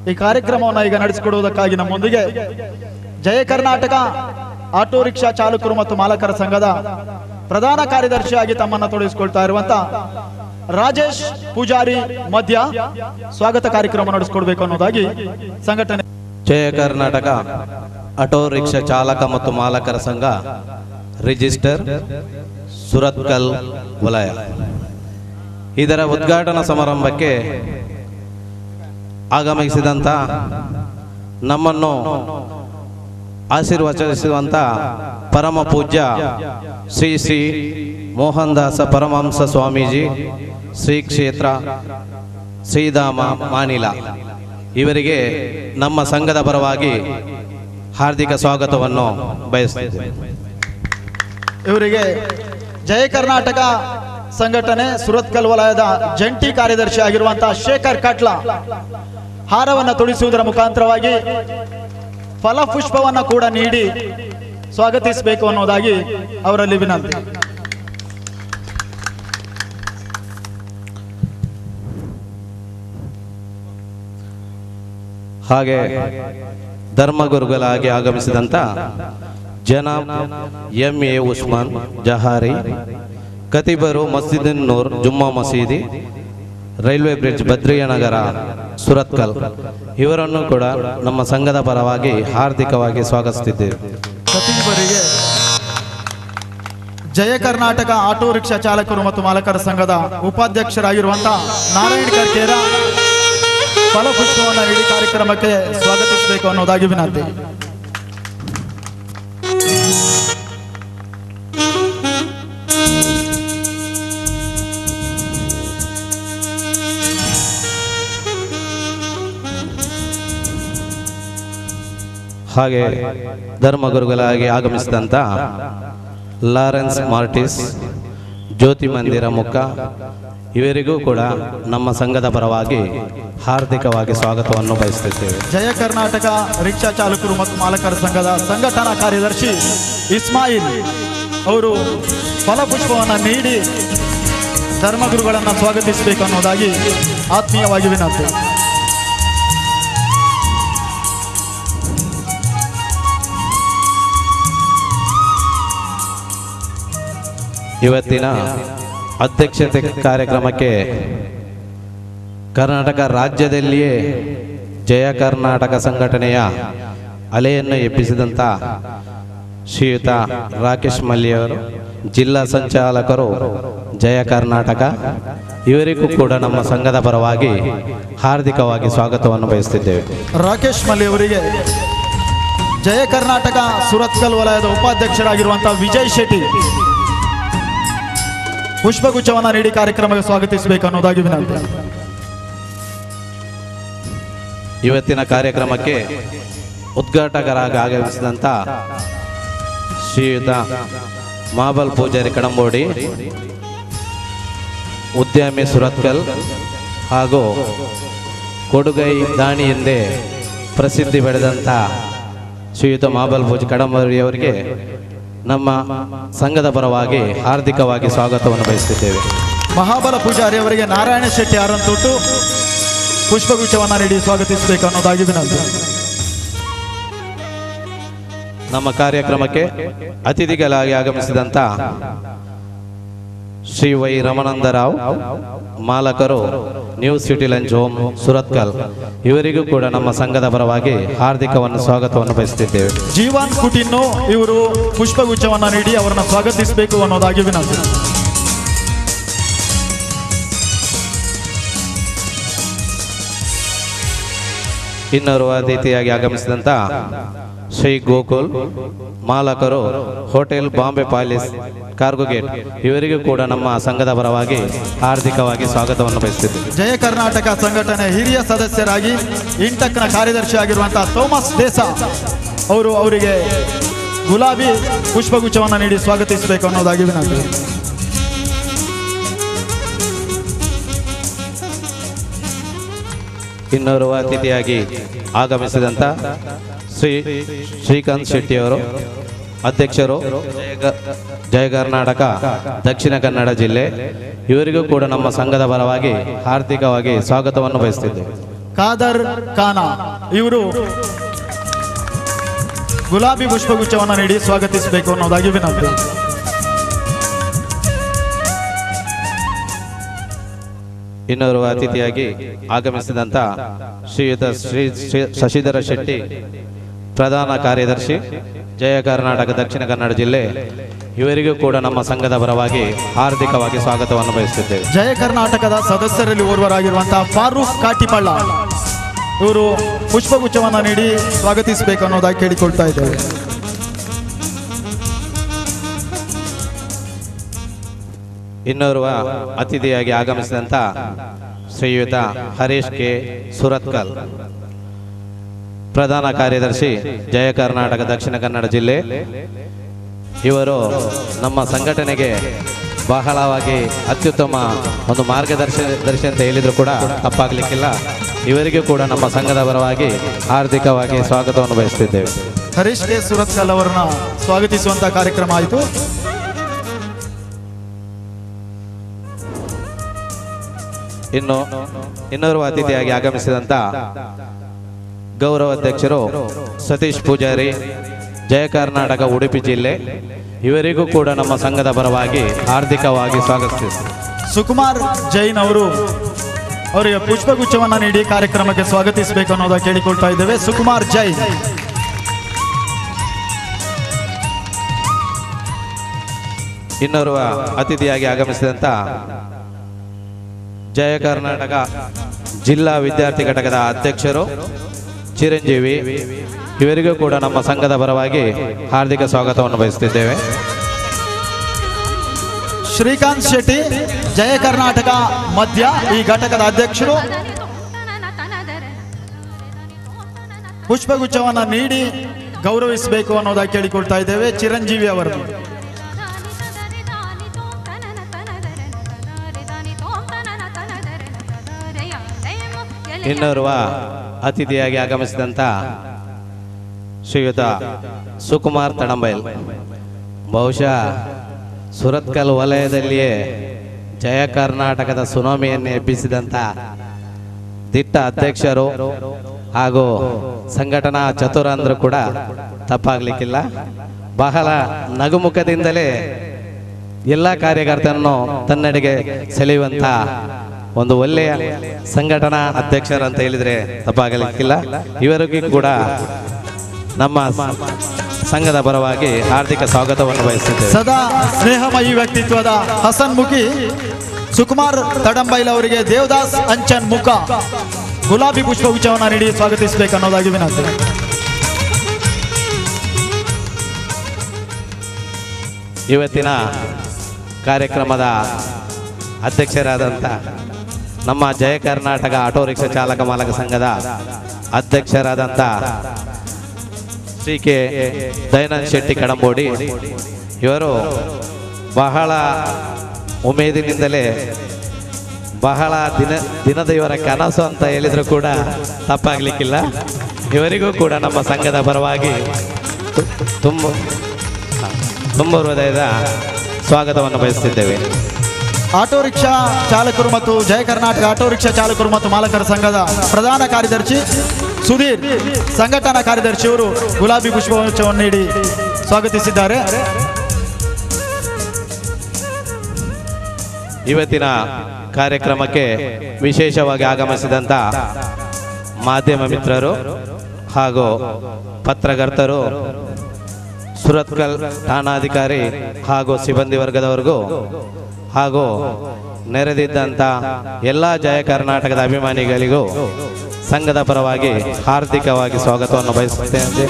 ಈ ಕಾರ್ಯಕ್ರಮವನ್ನು ಈಗ ನಡೆಸಿಕೊಡುವುದಕ್ಕಾಗಿ ನಮ್ಮೊಂದಿಗೆ ಜಯ ಕರ್ನಾಟಕ ಆಟೋ ರಿಕ್ಷಾ ಚಾಲಕರು ಮತ್ತು ಮಾಲಕರ ಸಂಘದ ಪ್ರಧಾನ ಕಾರ್ಯದರ್ಶಿಯಾಗಿ ತಮ್ಮನ್ನು ತೊಡಗಿಸಿಕೊಳ್ತಾ ಇರುವಂತ ರಾಜೇಶ್ ಪೂಜಾರಿ ಮಧ್ಯ ಸ್ವಾಗತ ಕಾರ್ಯಕ್ರಮ ನಡೆಸಿಕೊಡ್ಬೇಕು ಅನ್ನೋದಾಗಿ ಸಂಘಟನೆ ಜಯ ಕರ್ನಾಟಕ ಆಟೋ ರಿಕ್ಷಾ ಚಾಲಕ ಮತ್ತು ಮಾಲಕರ ಸಂಘ ರಿಜಿಸ್ಟರ್ ಸುರತ್ಕಲ್ ವಲಯ ಇದರ ಉದ್ಘಾಟನಾ ಸಮಾರಂಭಕ್ಕೆ ಆಗಮಿಸಿದಂತ ನಮ್ಮನ್ನು ಆಶೀರ್ವದಿಸುವಂತ ಪರಮ ಪೂಜ್ಯ ಶ್ರೀ ಶ್ರೀ ಮೋಹನ್ ದಾಸ ಪರಮಹಂಸ ಸ್ವಾಮೀಜಿ ಶ್ರೀ ಕ್ಷೇತ್ರ ಶ್ರೀಧಾಮ ಮಾನಿಲ ಇವರಿಗೆ ನಮ್ಮ ಸಂಘದ ಪರವಾಗಿ ಹಾರ್ದಿಕ ಸ್ವಾಗತವನ್ನು ಬಯಸುತ್ತೇವೆ. ಇವರಿಗೆ ಜಯ ಕರ್ನಾಟಕ ಸಂಘಟನೆ ಸುರತ್ಕಲ್ ವಲಯದ ಜಂಟಿ ಕಾರ್ಯದರ್ಶಿ ಆಗಿರುವಂತಹ ಶೇಖರ್ ಕಟ್ಲ ಹಾರವನ್ನು ತೊಡಿಸುವುದರ ಮುಖಾಂತರವಾಗಿ ಫಲಪುಷ್ಪವನ್ನು ಕೂಡ ನೀಡಿ ಸ್ವಾಗತಿಸಬೇಕು ಅನ್ನೋದಾಗಿ ಅವರಲ್ಲಿ ವಿನಂತಿ. ಹಾಗೆ ಧರ್ಮಗುರುಗಳಾಗಿ ಆಗಮಿಸಿದಂತ ಜನಾಬ್ ಎಂ.ಎ. ಉಸ್ಮಾನ್ ಜಹಾರಿ, ಕತಿಬರು ಮಸ್ಜಿದ್ ನೂರ್ ಜುಮ್ಮಾ ಮಸೀದಿ, ರೈಲ್ವೆ ಬ್ರಿಡ್ಜ್ ಬದ್ರಿಯನಗರ ಸುರತ್ಕಲ್ ಇವರನ್ನು ಕೂಡ ನಮ್ಮ ಸಂಘದ ಪರವಾಗಿ ಹಾರ್ದಿಕವಾಗಿ ಸ್ವಾಗತಿಸುತ್ತಿದ್ದೇವೆ. ಕತಿಬರಿಗೆ ಜಯ ಕರ್ನಾಟಕ ಆಟೋ ರಿಕ್ಷಾ ಚಾಲಕರು ಮತ್ತು ಮಾಲಕರ ಸಂಘದ ಉಪಾಧ್ಯಕ್ಷರಾಗಿರುವಂತಹ ನಾರಾಯಣ್ ಕರ್ಕೇರ ಫಲಪುಷ್ಪವನ್ನು ನೀಡಿ ಕಾರ್ಯಕ್ರಮಕ್ಕೆ ಸ್ವಾಗತಿಸಬೇಕು ಅನ್ನೋದಾಗಿ ವಿನಂತಿ. ಹಾಗೆ ಧರ್ಮಗುರುಗಳಾಗಿ ಆಗಮಿಸಿದಂತ ಲಾರೆನ್ಸ್ ಮಾರ್ಟಿಸ್ ಜ್ಯೋತಿ ಮಂದಿರ ಮುಖ ಇವರಿಗೂ ಕೂಡ ನಮ್ಮ ಸಂಘದ ಪರವಾಗಿ ಹಾರ್ದಿಕವಾಗಿ ಸ್ವಾಗತವನ್ನು ಬಯಸುತ್ತಿದ್ದೇವೆ. ಜಯ ಕರ್ನಾಟಕ ರಿಕ್ಷಾ ಚಾಲಕರು ಮತ್ತು ಮಾಲಕರ ಸಂಘದ ಸಂಘಟನಾ ಕಾರ್ಯದರ್ಶಿ ಇಸ್ಮಾಯಿಲ್ ಅವರು ಫಲಪುಷ್ಪವನ್ನು ನೀಡಿ ಧರ್ಮಗುರುಗಳನ್ನು ಸ್ವಾಗತಿಸಬೇಕು ಅನ್ನೋದಾಗಿ ಆತ್ಮೀಯವಾಗಿ ವಿನಂತಿ. ಇವತ್ತಿನ ಅಧ್ಯಕ್ಷತೆ ಕಾರ್ಯಕ್ರಮಕ್ಕೆ ಕರ್ನಾಟಕ ರಾಜ್ಯದಲ್ಲಿಯೇ ಜಯ ಕರ್ನಾಟಕ ಸಂಘಟನೆಯ ಅಲೆಯನ್ನು ಎಬ್ಬಿಸಿದಂಥ ಶ್ರೀಯುತ ರಾಕೇಶ್ ಮಲ್ಲಿಯವರು, ಜಿಲ್ಲಾ ಸಂಚಾಲಕರು ಜಯ ಕರ್ನಾಟಕ, ಇವರಿಗೂ ಕೂಡ ನಮ್ಮ ಸಂಘದ ಪರವಾಗಿ ಹಾರ್ದಿಕವಾಗಿ ಸ್ವಾಗತವನ್ನು ಬಯಸುತ್ತಿದ್ದೇವೆ. ರಾಕೇಶ್ ಮಲ್ಲಿ ಅವರಿಗೆ ಜಯ ಕರ್ನಾಟಕ ಸುರತ್ಕಲ್ ವಲಯದ ಉಪಾಧ್ಯಕ್ಷರಾಗಿರುವಂತಹ ವಿಜಯ್ ಶೆಟ್ಟಿ ಪುಷ್ಪಗುಚ್ಛವನ್ನು ನೀಡಿ ಕಾರ್ಯಕ್ರಮಕ್ಕೆ ಸ್ವಾಗತಿಸಬೇಕು ಅನ್ನೋದಾಗಿ ವಿನಂತಿ. ಇವತ್ತಿನ ಕಾರ್ಯಕ್ರಮಕ್ಕೆ ಉದ್ಘಾಟಕರಾಗಿ ಆಗಮಿಸಿದಂಥ ಶ್ರೀಯುತ ಮಾಬಲ್ ಪೂಜಾರಿ ಕಡಂಬೋಡಿ, ಉದ್ಯಮಿ ಸುರತ್ಕಲ್ ಹಾಗೂ ಕೊಡುಗೈ ದಾಣಿ ಎಂದೇ ಪ್ರಸಿದ್ಧಿ ಪಡೆದಂಥ ಶ್ರೀಯುತ ಮಾಬಲ್ ಪೂಜೆ ಕಡಂಬೋಡಿಯವರಿಗೆ ನಮ್ಮ ಸಂಘದ ಪರವಾಗಿ ಹಾರ್ದಿಕವಾಗಿ ಸ್ವಾಗತವನ್ನು ಬಯಸುತ್ತಿದ್ದೇವೆ. ಮಹಾಬಲ ಪೂಜಾರಿ ಅವರಿಗೆ ನಾರಾಯಣ ಶೆಟ್ಟಿ ಆರಂತೊಟ್ಟು ಪುಷ್ಪಗುಚ್ಛವನ್ನು ನೀಡಿ ಸ್ವಾಗತಿಸಬೇಕು ಅನ್ನೋದಾಗಿ ವಿನಂತಿ. ನಮ್ಮ ಕಾರ್ಯಕ್ರಮಕ್ಕೆ ಅತಿಥಿಗಳಾಗಿ ಆಗಮಿಸಿದಂತ ಶ್ರೀ ವೈ ರಮಾನಂದರಾವ್, ಮಾಲಕರು new city lunch home Surathkal, ಇವರಿಗೂ ಕೂಡ ನಮ್ಮ ಸಂಘದ ಪರವಾಗಿ ಹಾರ್ದಿಕವನ್ನು ಸ್ವಾಗತವನ್ನು ಬಯಸುತ್ತಿದ್ದೇವೆ. ಜೀವನ್ ಕುಟಿನ್ನು ಇವರು ಪುಷ್ಪಗುಚ್ಛವನ್ನು ನೀಡಿ ಅವರನ್ನು ಸ್ವಾಗತಿಸಬೇಕು ಅನ್ನೋದಾಗಿ ವಿನಂತಿ. ಇನ್ನೋರ್ವ ಅತಿಥಿಯಾಗಿ ಆಗಮಿಸಿದಂತ ಶ್ರೀ ಗೋಕುಲ್, ಮಾಲಕರು hotel Bombay palace cargo gate, ಇವರಿಗೂ ಕೂಡ ನಮ್ಮ ಸಂಘದ ಪರವಾಗಿ ಹಾರ್ದಿಕವಾಗಿ ಸ್ವಾಗತವನ್ನು ಬಯಸುತ್ತಿದ್ದೇವೆ. ಜಯ ಕರ್ನಾಟಕ ಸಂಘಟನೆ ಹಿರಿಯ ಸದಸ್ಯರಾಗಿ ಇಂಟಕ್ನ ಕಾರ್ಯದರ್ಶಿ ಆಗಿರುವಂತಹ ಥೋಮಸ್ ದೇಸಾ ಅವರಿಗೆ ಗುಲಾಬಿ ಪುಷ್ಪಗುಚ್ಛವನ್ನು ನೀಡಿ ಸ್ವಾಗತಿಸಬೇಕು ಅನ್ನೋದಾಗಿ ವಿನಂತಿ. ಇನ್ನೋರ್ವ ಅತಿಥಿಯಾಗಿ ಆಗಮಿಸಿದಂತ ಶ್ರೀಕಾಂತ್ ಶೆಟ್ಟಿಯವರು, ಅಧ್ಯಕ್ಷರು ಜಯ ಕರ್ನಾಟಕ ದಕ್ಷಿಣ ಕನ್ನಡ ಜಿಲ್ಲೆ, ಇವರಿಗೂ ಕೂಡ ನಮ್ಮ ಸಂಘದ ಪರವಾಗಿ ಹಾರ್ದಿಕವಾಗಿ ಸ್ವಾಗತವನ್ನು ಬಯಸುತ್ತಿದ್ದೇವೆ. ಖಾದರ್ ಖಾನ ಇವರು ಗುಲಾಬಿ ಪುಷ್ಪಗುಚ್ಛವನ್ನು ನೀಡಿ ಸ್ವಾಗತಿಸಬೇಕು ಅನ್ನೋದಾಗಿ ವಿನಂತಿ. ಇನ್ನೋರ್ವ ಅತಿಥಿಯಾಗಿ ಆಗಮಿಸಿದಂಥ ಶ್ರೀಯುತ ಶ್ರೀ ಶಶಿಧರ ಶೆಟ್ಟಿ, ಪ್ರಧಾನ ಕಾರ್ಯದರ್ಶಿ, ಜಯ ಕರ್ನಾಟಕ ದಕ್ಷಿಣ ಕನ್ನಡ ಜಿಲ್ಲೆ, ಇವರಿಗೂ ಕೂಡ ನಮ್ಮ ಸಂಘದ ಪರವಾಗಿ ಹಾರ್ದಿಕವಾಗಿ ಸ್ವಾಗತವನ್ನು ಬಯಸುತ್ತಿದ್ದೇವೆ. ಜಯ ಕರ್ನಾಟಕದ ಸದಸ್ಯರಲ್ಲಿ ಓರ್ವರಾಗಿರುವಂತಹ ಫಾರೂಕ್ ಕಾಟಿಪಳ್ಳ ಇವರು ಪುಷ್ಪಗುಚ್ಛವನ್ನು ನೀಡಿ ಸ್ವಾಗತಿಸಬೇಕು ಅನ್ನೋದಾಗಿ ಕೇಳಿಕೊಳ್ತಾ ಇದ್ದೇವೆ. ಇನ್ನೋರ್ವ ಅತಿಥಿಯಾಗಿ ಆಗಮಿಸಿದಂಥ ಶ್ರೀಯುತ ಹರೀಶ್ ಕೆ ಸುರತ್ಕಲ್, ಪ್ರಧಾನ ಕಾರ್ಯದರ್ಶಿ, ಜಯ ಕರ್ನಾಟಕ ದಕ್ಷಿಣ ಕನ್ನಡ ಜಿಲ್ಲೆ, ಇವರು ನಮ್ಮ ಸಂಘಟನೆಗೆ ಬಹಳವಾಗಿ ಅತ್ಯುತ್ತಮ ಒಂದು ಮಾರ್ಗದರ್ಶಿ ಅಂತ ಹೇಳಿದ್ರು ಕೂಡ ತಪ್ಪಾಗಲಿಕ್ಕಿಲ್ಲ. ಇವರಿಗೂ ಕೂಡ ನಮ್ಮ ಸಂಘದ ಪರವಾಗಿ ಹಾರ್ದಿಕವಾಗಿ ಸ್ವಾಗತವನ್ನು ಬಯಸುತ್ತಿದ್ದೇವೆ. ಹರೀಶ್ ಕೆ ಸುರತ್ಕಲ್ ಅವರನ್ನ ಸ್ವಾಗತಿಸುವಂತಹ ಕಾರ್ಯಕ್ರಮ ಆಯಿತು. ಇನ್ನೋರ್ವ ಅತಿಥಿಯಾಗಿ ಆಗಮಿಸಿದಂಥ ಗೌರವಾಧ್ಯಕ್ಷರು ಸತೀಶ್ ಪೂಜಾರಿ, ಜಯ ಕರ್ನಾಟಕ ಉಡುಪಿ ಜಿಲ್ಲೆ, ಇವರಿಗೂ ಕೂಡ ನಮ್ಮ ಸಂಘದ ಪರವಾಗಿ ಹಾರ್ದಿಕವಾಗಿ ಸ್ವಾಗತಿಸುತ್ತೇವೆ. ಸುಕುಮಾರ್ ಜೈನ್ ಅವರು ಅವರಿಗೆ ಪುಷ್ಪಗುಚ್ಛವನ್ನು ನೀಡಿ ಕಾರ್ಯಕ್ರಮಕ್ಕೆ ಸ್ವಾಗತಿಸಬೇಕು ಅನ್ನೋದನ್ನು ಕೇಳಿಕೊಳ್ತಾ ಇದ್ದೇವೆ. ಸುಕುಮಾರ್ ಜೈನ್. ಇನ್ನೋರ್ವ ಅತಿಥಿಯಾಗಿ ಆಗಮಿಸಿದಂಥ ಜಯ ಕರ್ನಾಟಕ ಜಿಲ್ಲಾ ವಿದ್ಯಾರ್ಥಿ ಘಟಕದ ಅಧ್ಯಕ್ಷರು ಚಿರಂಜೀವಿ, ಇವರಿಗೂ ಕೂಡ ನಮ್ಮ ಸಂಘದ ಪರವಾಗಿ ಹಾರ್ದಿಕ ಸ್ವಾಗತವನ್ನು ಬಯಸುತ್ತಿದ್ದೇವೆ. ಶ್ರೀಕಾಂತ್ ಶೆಟ್ಟಿ, ಜಯ ಕರ್ನಾಟಕ ಮಧ್ಯ ಈ ಘಟಕದ ಅಧ್ಯಕ್ಷರು, ಪುಷ್ಪಗುಚ್ಛವನ್ನು ನೀಡಿ ಗೌರವಿಸಬೇಕು ಅನ್ನೋದಾಗಿ ಕೇಳಿಕೊಳ್ತಾ ಇದ್ದೇವೆ. ಚಿರಂಜೀವಿ ಅವರನ್ನು. ಇನ್ನೋರ್ವ ಅತಿಥಿಯಾಗಿ ಆಗಮಿಸಿದಂಥ ಶ್ರೀಯುತ ಸುಕುಮಾರ್ ತಡಂಬೈಲ್, ಬಹುಶಃ ಸುರತ್ಕಲ್ ವಲಯದಲ್ಲಿಯೇ ಜಯ ಕರ್ನಾಟಕದ ಸುನಾಮಿಯನ್ನು ಎಬ್ಬಿಸಿದಂಥ ದಿಟ್ಟ ಅಧ್ಯಕ್ಷರು ಹಾಗೂ ಸಂಘಟನಾ ಚತುರ ಅಂದರೂ ಕೂಡ ತಪ್ಪಾಗಲಿಕ್ಕಿಲ್ಲ. ಬಹಳ ನಗುಮುಖದಿಂದಲೇ ಎಲ್ಲ ಕಾರ್ಯಕರ್ತರನ್ನು ತನ್ನೆಡೆಗೆ ಸೆಳೆಯುವಂಥ ಒಂದು ಒಳ್ಳೆಯ ಸಂಘಟನಾ ಅಧ್ಯಕ್ಷರು ಅಂತ ಹೇಳಿದರೆ ತಪ್ಪಾಗಲಿಕ್ಕಿಲ್ಲ. ಇವರಿಗೂ ಕೂಡ ನಮ್ಮ ಸಂಘದ ಪರವಾಗಿ ಹಾರ್ದಿಕ ಸ್ವಾಗತವನ್ನು ಬಯಸುತ್ತೇವೆ. ಸದಾ ಸ್ನೇಹಮಯಿ ವ್ಯಕ್ತಿತ್ವದ ಹಸನ್ಮುಖಿ ಸುಕುಮಾರ್ ತಡಂಬೈಲ್ ಅವರಿಗೆ ದೇವದಾಸ್ ಅಂಚನ್ ಮುಖ ಗುಲಾಬಿ ಪುಷ್ಪಗುಚ್ಛವನ್ನು ನೀಡಿ ಸ್ವಾಗತಿಸಬೇಕು ಅನ್ನೋದಾಗಿ ವಿನಂತಿ. ಇವತ್ತಿನ ಕಾರ್ಯಕ್ರಮದ ಅಧ್ಯಕ್ಷರಾದಂಥ ನಮ್ಮ ಜಯ ಕರ್ನಾಟಕ ಆಟೋ ರಿಕ್ಷಾ ಚಾಲಕ ಮಾಲಕ ಸಂಘದ ಅಧ್ಯಕ್ಷರಾದಂಥ ಶ್ರೀ ಕೆ ದಯಾನಂದ್ ಶೆಟ್ಟಿ ಕಡಂಬೋಡಿ, ಇವರು ಬಹಳ ಉಮೇದಿನಿಂದಲೇ ಬಹಳ ದಿನದ ಇವರ ಕನಸು ಅಂತ ಹೇಳಿದ್ರು ಕೂಡ ತಪ್ಪಾಗಲಿಕ್ಕಿಲ್ಲ. ಇವರಿಗೂ ಕೂಡ ನಮ್ಮ ಸಂಘದ ಪರವಾಗಿ ತುಂಬ ಹೃದಯದ ಸ್ವಾಗತವನ್ನು ಬಯಸುತ್ತಿದ್ದೇವೆ. ಆಟೋ ರಿಕ್ಷಾ ಚಾಲಕರು ಮತ್ತು ಜಯ ಕರ್ನಾಟಕ ಆಟೋ ರಿಕ್ಷಾ ಚಾಲಕರು ಮತ್ತು ಮಾಲಕರ ಸಂಘದ ಪ್ರಧಾನ ಕಾರ್ಯದರ್ಶಿ ಸುಧೀರ್, ಸಂಘಟನಾ ಕಾರ್ಯದರ್ಶಿಯವರು ಗುಲಾಬಿ ಪುಷ್ಪಗುಚ್ಛವನ್ನು ನೀಡಿ ಸ್ವಾಗತಿಸಿದ್ದಾರೆ. ಇವತ್ತಿನ ಕಾರ್ಯಕ್ರಮಕ್ಕೆ ವಿಶೇಷವಾಗಿ ಆಗಮಿಸಿದಂಥ ಮಾಧ್ಯಮ ಮಿತ್ರರು ಹಾಗೂ ಪತ್ರಕರ್ತರು, ಸುರತ್ಕಲ್ ಠಾಣಾಧಿಕಾರಿ ಹಾಗೂ ಸಿಬ್ಬಂದಿ ವರ್ಗದವರಿಗೂ ಹಾಗೂ ನೆರೆದಿದ್ದಂಥ ಎಲ್ಲ ಜಯ ಕರ್ನಾಟಕದ ಅಭಿಮಾನಿಗಳಿಗೂ ಸಂಘದ ಪರವಾಗಿ ಹಾರ್ದಿಕವಾಗಿ ಸ್ವಾಗತವನ್ನು ಬಯಸುತ್ತೇನೆ.